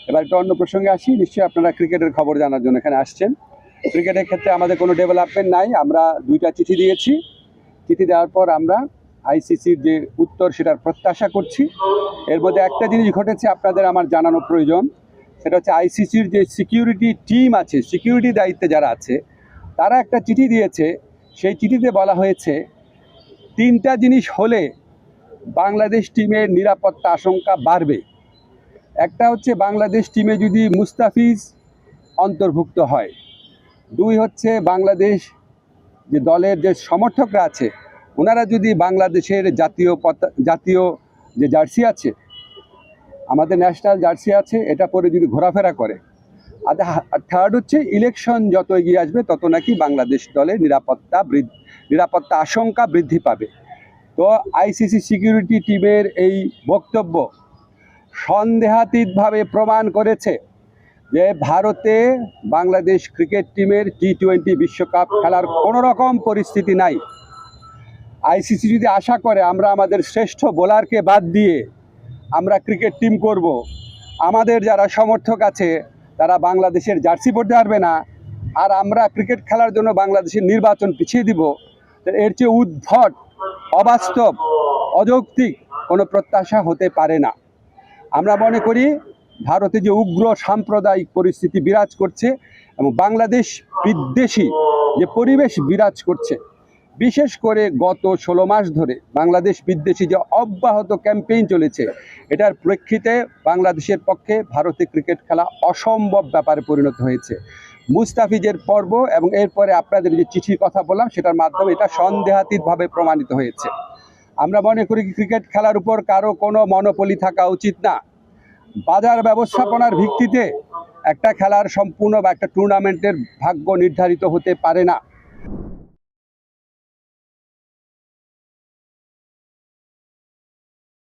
এবার একটা অন্য প্রসঙ্গে আসি। নিশ্চয়ই আপনারা ক্রিকেটের খবর জানার জন্য এখানে আসছেন। ক্রিকেটের ক্ষেত্রে আমাদের কোনো ডেভেলপমেন্ট নাই। আমরা 2টা চিঠি দিয়েছি। চিঠি দেওয়ার পর আমরা আইসিসির যে উত্তর সেটার প্রত্যাশা করছি। এর মধ্যে একটা জিনিস ঘটেছে আপনাদের আমার জানানো প্রয়োজন, সেটা হচ্ছে আইসিসির যে সিকিউরিটি টিম আছে, সিকিউরিটি দায়িত্বে যারা আছে, তারা একটা চিঠি দিয়েছে। সেই চিঠিতে বলা হয়েছে 3টা জিনিস হলে বাংলাদেশ টিমের নিরাপত্তা আশঙ্কা বাড়বে। একটা হচ্ছে বাংলাদেশ টিমে যদি মুস্তাফিজ অন্তর্ভুক্ত হয়। 2 হচ্ছে বাংলাদেশ যে দলের যে সমর্থকরা আছে ওনারা যদি বাংলাদেশের জাতীয় যে জার্সি আছে, আমাদের ন্যাশনাল জার্সি আছে, এটা পরে যদি ঘোরাফেরা করে। আর থার্ড হচ্ছে ইলেকশন যত এগিয়ে আসবে তত নাকি বাংলাদেশ দলের নিরাপত্তা আশঙ্কা বৃদ্ধি পাবে। তো আইসিসি সিকিউরিটি টিমের এই বক্তব্য সন্দেহাতীতভাবে প্রমাণ করেছে যে ভারতে বাংলাদেশ ক্রিকেট টিমের টি-20 বিশ্বকাপ খেলার কোনো রকম পরিস্থিতি নাই। আইসিসি যদি আশা করে আমরা আমাদের শ্রেষ্ঠ বোলারকে বাদ দিয়ে আমরা ক্রিকেট টিম করব, আমাদের যারা সমর্থক আছে তারা বাংলাদেশের জার্সি পরতে পারবে না, আর আমরা ক্রিকেট খেলার জন্য বাংলাদেশের নির্বাচন পিছিয়ে দিব, এর চেয়ে উদ্ভট, অবাস্তব, অযৌক্তিক কোনো প্রত্যাশা হতে পারে না। আমরা মনে করি ভারতে যে উগ্র সাম্প্রদায়িক পরিস্থিতি বিরাজ করছে এবং বাংলাদেশ বিদ্বেষী যে পরিবেশ বিরাজ করছে, বিশেষ করে গত 16 মাস ধরে বাংলাদেশ বিদ্বেষী যে অব্যাহত ক্যাম্পেইন চলেছে, এটার প্রেক্ষিতে বাংলাদেশের পক্ষে ভারতে ক্রিকেট খেলা অসম্ভব ব্যাপারে পরিণত হয়েছে। মুস্তাফিজের পর্ব এবং এরপরে আপনাদের যে চিঠির কথা বললাম সেটার মাধ্যমে এটা সন্দেহাতীতভাবে প্রমাণিত হয়েছে। আমরা মনে করি ক্রিকেট খেলার উপর কারো কোনো মনোপলি থাকা উচিত না। বাজার ব্যবস্থাপনার ভিত্তিতে একটা খেলার সম্পূর্ণ বা একটা টুর্নামেন্টের ভাগ্য নির্ধারিত হতে পারে না।